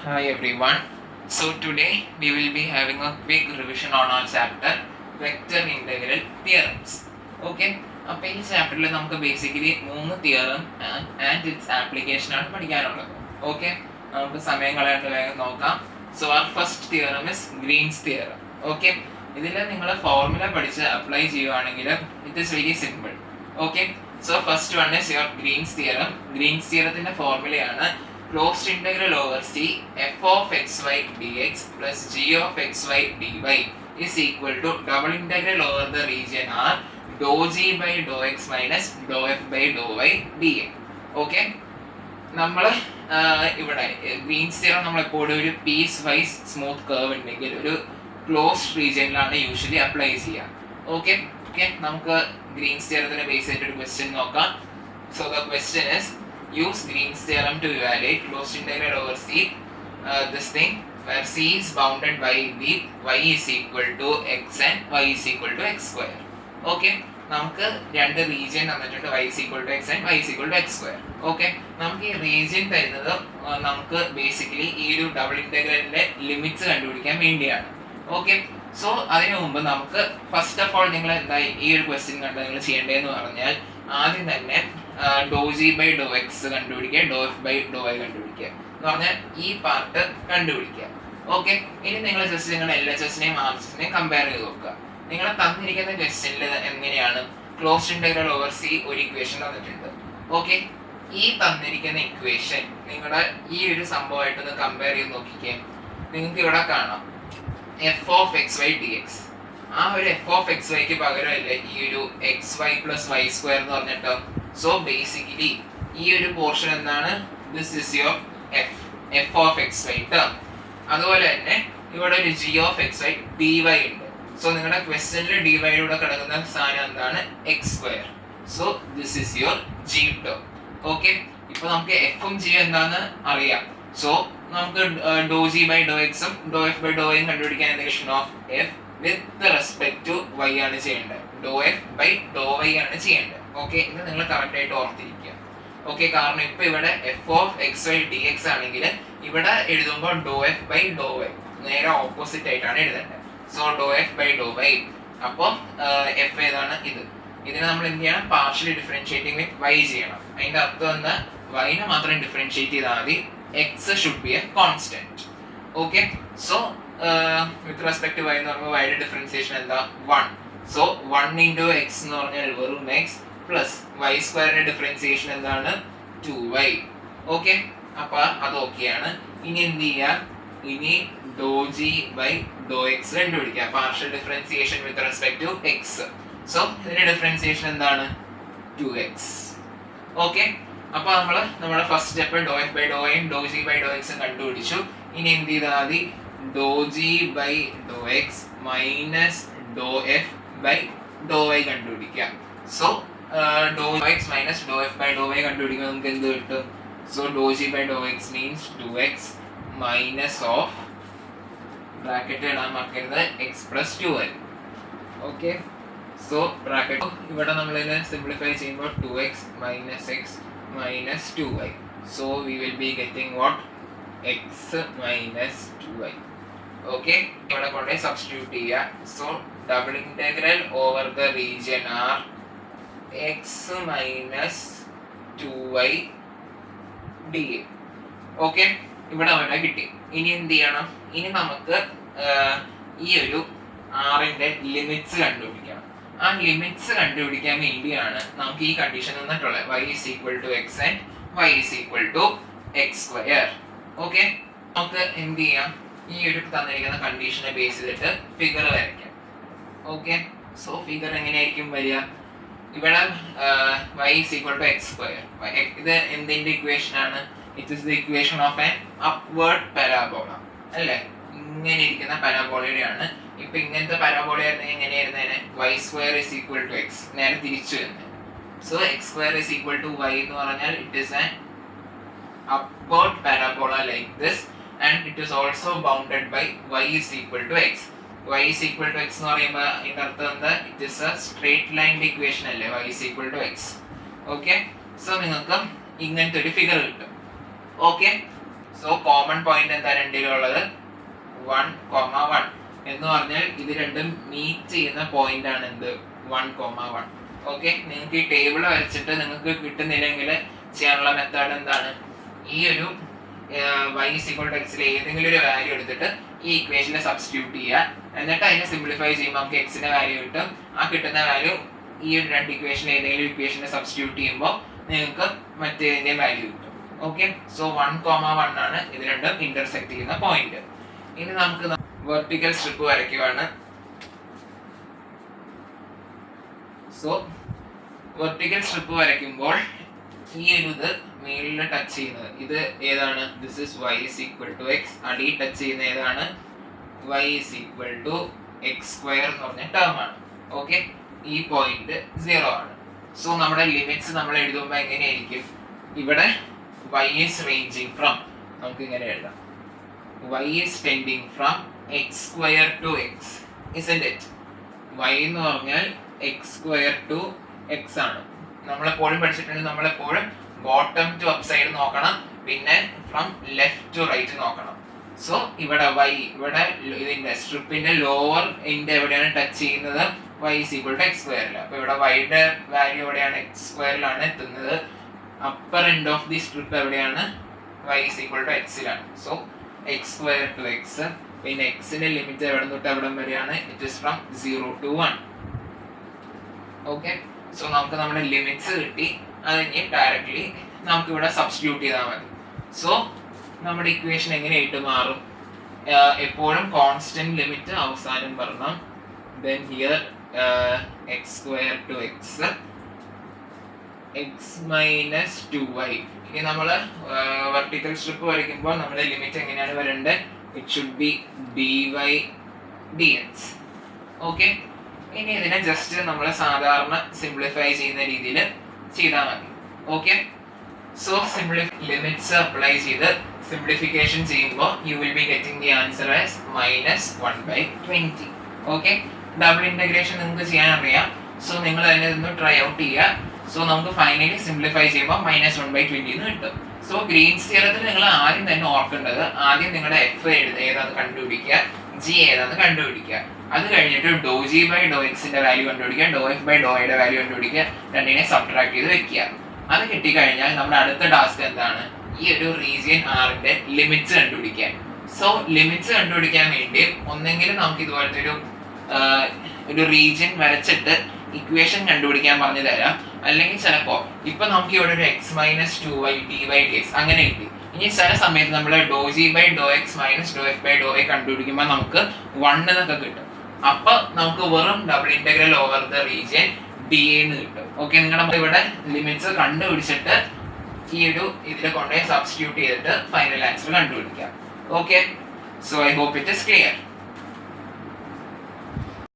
Hi everyone. So today we will be having a quick revision on our chapter Vector Integral Theorems. Okay. അപ്പോൾ ഈ ചാപ്റ്ററിൽ നമുക്ക് basically 3 theorem and it's application ആണ് പഠിക്കാനുള്ളത്. Okay, നമുക്ക് സമയം കളയാണ്ട് വേഗം നോക്കാം. So our first theorem is Green's theorem. Okay, ഇതിൽ നിങ്ങൾ ഫോർമുല പഠിച്ച് അപ്ലൈ ചെയ്യുവാണെങ്കിൽ it is very simple. Okay, so first one is your Green's theorem. Green's തിയറത്തിന്റെ ഫോർമുലയാണ് closed integral over C f of xy dx plus g of xy dy is equal to double integral over the region R dou g by dou x minus dou f by dou y dA. Okay, നമ്മൾ ഇവിടെ Green's theorem നമ്മൾ എപ്പോഴും ഒരു piece vice smooth curve ഉണ്ടെങ്കിൽ ഒരു closed റീജിയനിലാണ് usually apply ചെയ്യുക. Okay okay, നമുക്ക് Green's തിയറത്തിന് base ചെയ്തിട്ട് ഒരു ക്വസ്റ്റ്യൻ നോക്കാം. So the question is use Green's theorem to evaluate closed integral over C, this thing where C is bounded by the y is equal to x and y is equal to x square. Okay, നമുക്ക് രണ്ട് region തന്നിട്ടുണ്ട്, y is equal to x and y is equal to x square. Okay, നമുക്ക് ഈ region തരുന്നത് നമുക്ക് basically ഈ ഒരു double ഇന്റഗ്രലിന്റെ ലിമിറ്റ്സ് കണ്ടുപിടിക്കാൻ വേണ്ടിയാണ്. ഓക്കെ, സോ അതിനു മുമ്പ് നമുക്ക് ഫസ്റ്റ് ഓഫ് ഓൾ നിങ്ങൾ എന്തായി ഈ ഒരു ക്വസ്റ്റ്യൻ കണ്ട് നിങ്ങൾ ചെയ്യേണ്ടതെന്ന് പറഞ്ഞാൽ ആദ്യം തന്നെ ഡോ ജി ബൈ ഡോ എക്സ് കണ്ടുപിടിക്കുക, ഡോ എഫ് ബൈ ഡോ വൈ കണ്ടുപിടിക്കുക എന്ന് പറഞ്ഞാൽ ഈ പാർട്ട് കണ്ടുപിടിക്കുക. ഓക്കെ, ഇനി നിങ്ങൾ ജസ്റ്റ് നിങ്ങളുടെ എൽ എച്ച് എസിനെയും ആർ എച്ച് എസിനെയും കമ്പയർ ചെയ്ത് നോക്കുക. നിങ്ങളെ തന്നിരിക്കുന്ന ക്വസ്റ്റ്യനിൽ എങ്ങനെയാണ് ക്ലോസ്ഡ് ഇന്റഗ്രൽ ഓവർ സി ഒരു ഇക്വേഷൻ തന്നിട്ടുണ്ട്. ഓക്കെ, ഈ തന്നിരിക്കുന്ന ഇക്വേഷൻ നിങ്ങളുടെ ഈ ഒരു സംഭവമായിട്ടൊന്ന് കമ്പയർ ചെയ്ത് നോക്കിക്കേ. നിങ്ങൾക്ക് ഇവിടെ കാണാം F of X Y D X. ആ ഒരു എഫ് ഓഫ് എക്സ് വൈക്ക് പകരമല്ലേ ഈ ഒരു X Y plus Y square എന്ന് പറഞ്ഞിട്ട്. സോ ബേസിക്കലി ഈ ഒരു പോർഷൻ എന്താണ്, this is your F of X Y term. അതുപോലെ തന്നെ ഇവിടെ ഒരു G of X Y D Y ഉണ്ട്. സോ നിങ്ങളുടെ ക്വസ്റ്റ്യനിൽ ഡി വൈയിലൂടെ കിടക്കുന്ന സാധനം എന്താണ്, X square. So this is your G term. Okay, ഇപ്പൊ നമുക്ക് എഫും ജി എന്താന്ന് അറിയാം. സോ നമുക്ക് ഡോ ജി ബൈ ഡോ എക്സും ഡോ എഫ് ബൈ ഡോ വൈയും കണ്ടുപിടിക്കാൻ equation of F with respect to Y ആണ് ചെയ്യേണ്ടത്, ഡോ എഫ് ബൈ ഡോ വൈ ആണ് ചെയ്യേണ്ടത്. ഓക്കെ, ഇത് നിങ്ങൾ കറക്റ്റ് ആയിട്ട് ഓർത്തിരിക്കുക. ഓക്കെ, കാരണം ഇപ്പൊ ഇവിടെ F of X Y D X ആണെങ്കിൽ ഇവിടെ എഴുതുമ്പോൾ ഡോ എഫ് ബൈ ഡോ വൈ നേരെ ഓപ്പോസിറ്റ് ആയിട്ടാണ് എഴുതേണ്ടത്. സോ ഡോ എഫ് ബൈ ഡോ വൈ, അപ്പോൾ എഫ് ഏതാണ് ഇത്. ഇതിനെ നമ്മൾ എന്ത് ചെയ്യണം, പാർഷ്യലി ഡിഫറൻഷിയേറ്റിംഗ് വിത്ത് വൈ ചെയ്യണം. അതിന്റെ അർത്ഥം എന്താ, വൈനെ മാത്രം ഡിഫറൻഷിയേറ്റ് ചെയ്താൽ മതി, X should be a constant. Okay, so with respect to Y എന്ന് പറയുമ്പോൾ വൈയുടെ ഡിഫറൻസിയേഷൻ എന്താ, 1. സോ 1 ഇൻറ്റു എക്സ് എന്ന് പറഞ്ഞാൽ വെറും എക്സ് പ്ലസ് വൈ സ്ക്വയറിന്റെ ഡിഫറൻസിയേഷൻ എന്താണ്, 2y. ഓക്കെ, അപ്പൊ അത് ഓക്കെയാണ്. ഇനി എന്ത് ചെയ്യാം, ഇനി doe G by doe X കണ്ടുപിടിക്കുക, partial differentiation with respect to X. So ഇതിന്റെ ഡിഫറൻസിയേഷൻ എന്താണ്, 2x. ഓക്കെ, അപ്പൊ നമ്മുടെ first step doe F by ഡോ വൈയും ഡോ ജി ബൈ ഡോ എക്സും കണ്ടുപിടിച്ചു. ഇനി എന്ത് ചെയ്താൽ മതി, doe G by doe X minus doe F by Dr Y കണ്ടുപിടിക്കുക. So doe X minus doe F by Dr Y കണ്ടുപിടിക്കുമ്പോൾ നമുക്ക് എന്ത് കിട്ടും, so doe G by doe X means 2x minus of bracket ഇടാൻ മറക്കരുത് X plus 2y. Okay, so bracket ഇവിടെ നമ്മളിതിനെ simplify ചെയ്യുമ്പോൾ 2x minus X minus 2y. So we will be getting what, X minus 2y. Okay, ഇവിടെ കൊണ്ട് substitute ചെയ്യുക. So double integral over the region R X minus 2y D. Okay, ഇവിടെ അവിടെ കിട്ടി. ഇനി എന്ത് ചെയ്യണം, ഇനി നമുക്ക് ഈ ഒരു ആറിന്റെ ലിമിറ്റ്സ് കണ്ടുപിടിക്കണം. ആ ലിമിറ്റ്സ് കണ്ടുപിടിക്കാൻ വേണ്ടിയാണ് നമുക്ക് ഈ കണ്ടീഷൻ തന്നിട്ടുള്ളത്, y is equal to x and y is equal to x square. Okay, നമുക്ക് എന്ത് ചെയ്യാം, ഈ ഒരു തന്നിരിക്കുന്ന കണ്ടീഷനെ ബേസ് ചെയ്തിട്ട് ഫിഗർ വരയ്ക്കാം. ഓക്കെ, സോ ഫിഗർ എങ്ങനെയായിരിക്കും വരിക, ഇവിടെ y is equal to x square. ഇത് എന്തിന്റെ ഇക്വേഷൻ ആണ്, it is the equation of an upward parabola അല്ലേ, ഇങ്ങനെ ഇരിക്കുന്ന പാരാബോളയുടെയാണ്. ഇപ്പൊ ഇങ്ങനത്തെ പാരാബോള ആയിരുന്നെങ്കിൽ എങ്ങനെയായിരുന്നേനെ, y square is equal to x, നേരെ തിരിച്ചു വരുന്നത്. So x square is equal to y എന്ന് പറഞ്ഞാൽ it is an upward parabola like this and it is also bounded by y is equal to x. y is equal to x എന്ന് പറയുമ്പോൾ ഇതിന്റെ അർത്ഥം എന്താ, it is a straight line equation അല്ലേ, y is equal to x. Okay, so നിങ്ങൾക്ക് ഇങ്ങനത്തെ ഒരു figure കിട്ടും. ഓക്കെ, സോ കോമൺ പോയിന്റ് എന്താ രണ്ടിലുള്ളത് 1,1 എന്ന് പറഞ്ഞാൽ ഇത് രണ്ടും മീറ്റ് ചെയ്യുന്ന പോയിന്റ് ആണ് എന്ത് 1,1. ഓക്കെ, നിങ്ങൾക്ക് ഈ ടേബിൾ വരച്ചിട്ട് നിങ്ങൾക്ക് കിട്ടുന്നില്ലെങ്കിൽ ചെയ്യാനുള്ള മെത്തേഡ് എന്താണ്, ഈ ഒരു y = x ഏതെങ്കിലും ഒരു വാല്യൂ എടുത്തിട്ട് ഈ ഇക്വേഷനെ സബ്സ്റ്റിറ്റ്യൂട്ട് ചെയ്യുക. എന്നിട്ട് അതിനെ സിംപ്ലിഫൈ ചെയ്യുമ്പോൾ നമുക്ക് x ന്റെ വാല്യൂ കിട്ടും. ആ കിട്ടുന്ന വാല്യൂ ഈ ഒരു രണ്ട് ഇക്വേഷൻ ഏതെങ്കിലും ഇക്വേഷനെ സബ്സ്റ്റിറ്റ്യൂട്ട് ചെയ്യുമ്പോൾ നിങ്ങൾക്ക് മറ്റേതിന്റെ വാല്യൂ കിട്ടും. ഓക്കെ, സോ 1,1 ആണ് ഇത് രണ്ടും ഇന്റർസെക്ട് ചെയ്യുന്ന പോയിന്റ്. ഇനി നമുക്ക് വെർട്ടിക്കൽ സ്ട്രിപ്പ് വരയ്ക്കുവാണ്. സോ വെർട്ടിക്കൽ സ്ട്രിപ്പ് വരയ്ക്കുമ്പോൾ ഈ ഒരു ഇത് മേളിൽ ടച്ച് ചെയ്യുന്നത് ഇത് ഏതാണ്, ദിസ് ഇസ് y = x. അടി ടച്ച് ചെയ്യുന്ന ഏതാണ്, y = x² എന്ന് പറഞ്ഞ ടേം ആണ്. ഓക്കെ, ഈ പോയിന്റ് 0 ആണ്. സോ നമ്മുടെ ലിമിറ്റ്സ് നമ്മൾ എഴുതുമ്പോൾ എങ്ങനെയായിരിക്കും, ഇവിടെ y is ranging from, നമുക്ക് ഇങ്ങനെ എഴുതാം, y is tending from x² to x, isn't it? y എന്ന് പറഞ്ഞാൽ x² to x ആണ്. നമ്മളെപ്പോഴും പഠിച്ചിട്ടുണ്ട്, നമ്മളെപ്പോഴും ബോട്ടം ടു അപ്പ് സൈഡ് നോക്കണം, പിന്നെ ഫ്രം ലെഫ്റ്റ് ടു റൈറ്റ് നോക്കണം. സോ ഇവിടെ y, ഇവിടെ ഇതിന്റെ സ്ട്രിപ്പിന്റെ ലോവർ എൻഡ് എവിടെയാണ് ടച്ച് ചെയ്യുന്നത്, y = x². അപ്പൊ ഇവിടെ y യുടെ വാല്യൂ എവിടെയാണ്, x² എത്തുന്നത്. Upper end of the strip എവിടെയാണ്, y = x ലാണ്. So x² to x. പിന്നെ x ന്റെ ലിമിറ്റ് എവിടെ തൊട്ട് എവിടെ വരെയാണ്, it is from 0 to 1. Okay, so നമുക്ക് നമ്മുടെ ലിമിറ്റ്സ് കിട്ടി. അത് ഇനി ഡയറക്ട്ലി നമുക്ക് ഇവിടെ സബ്സ്റ്റിറ്റ്യൂട്ട് ചെയ്താൽ മതി. സോ നമ്മുടെ ഇക്വേഷൻ എങ്ങനെയായിട്ട് മാറും, എപ്പോഴും കോൺസ്റ്റന്റ് ലിമിറ്റ് അവസാനം വരണം. then here x² to x minus 2y. ഇനി നമ്മൾ വെർട്ടിക്കൽ സ്ട്രിപ്പ് വരയ്ക്കുമ്പോൾ നമ്മുടെ ലിമിറ്റ് എങ്ങനെയാണ് വരേണ്ടത്, it should be dy dx. Okay, ഇനി ഇതിനെ ജസ്റ്റ് നമ്മൾ സാധാരണ സിംപ്ലിഫൈ ചെയ്യുന്ന രീതിയിൽ ചെയ്താൽ മതി. ഓക്കെ, സോ ലിമിറ്റ്സ് അപ്ലൈ ചെയ്ത് സിംപ്ലിഫിക്കേഷൻ ചെയ്യുമ്പോൾ you will be getting the answer as -1/20. Okay, double integration നിങ്ങൾക്ക് ചെയ്യാൻ അറിയാം. സോ നിങ്ങൾ അതിനെ ഒന്ന് ട്രൈ ഔട്ട് ചെയ്യുക. സോ നമുക്ക് ഫൈനലി സിംപ്ലിഫൈ ചെയ്യുമ്പോൾ -1/20 എന്ന് കിട്ടും. സോ ഗ്രീൻസ് തിയറത്തിൽ നിങ്ങൾ ആദ്യം തന്നെ ഓർക്കേണ്ടത്, ആദ്യം നിങ്ങളുടെ f ഏതാന്ന് കണ്ടുപിടിക്കുക, g ഏതാന്ന് കണ്ടുപിടിക്കുക. അത് കഴിഞ്ഞിട്ട് ∂g/∂x ന്റെ വാല്യൂ കണ്ടുപിടിക്കുക, ∂f/∂y യുടെ വാല്യൂ കണ്ടുപിടിക്കുക, രണ്ടിനെ സബ്ട്രാക്ട് ചെയ്ത് വെക്കുക. അത് കിട്ടിക്കഴിഞ്ഞാൽ നമ്മുടെ അടുത്ത ടാസ്ക് എന്താണ്, ഈ ഒരു റീജിയൻ R ന്റെ ലിമിറ്റ്സ് കണ്ടുപിടിക്കാൻ. സോ ലിമിറ്റ്സ് കണ്ടുപിടിക്കാൻ വേണ്ടി ഒന്നെങ്കിലും നമുക്ക് ഇതുപോലത്തെ ഒരു റീജിയൻ വരച്ചിട്ട് ഇക്വേഷൻ കണ്ടുപിടിക്കാൻ പറഞ്ഞു തരാം. അല്ലെങ്കിൽ ചിലപ്പോ ഇപ്പൊ നമുക്ക് ഇവിടെ ഒരു x - 2y dy dx അങ്ങനെ കിട്ടി. ഇനി ചില സമയത്ത് നമ്മൾ ∂g/∂x - ∂f/∂y കണ്ടുപിടിക്കുമ്പോൾ നമുക്ക് 1 എന്നൊക്കെ കിട്ടും. അപ്പൊ നമുക്ക് വെറും double integral over the region dA എന്ന് കിട്ടും. ഓക്കെ, നിങ്ങളുടെ ഇവിടെ ലിമിറ്റ്സ് കണ്ടുപിടിച്ചിട്ട് ഈ ഒരു ഇതിൽ കൊണ്ടുപോയി സബ്സ്റ്റിറ്റ്യൂട്ട് ചെയ്തിട്ട് ഫൈനൽ ആൻസർ കണ്ടുപിടിക്കാം. Okay, so I hope it is clear.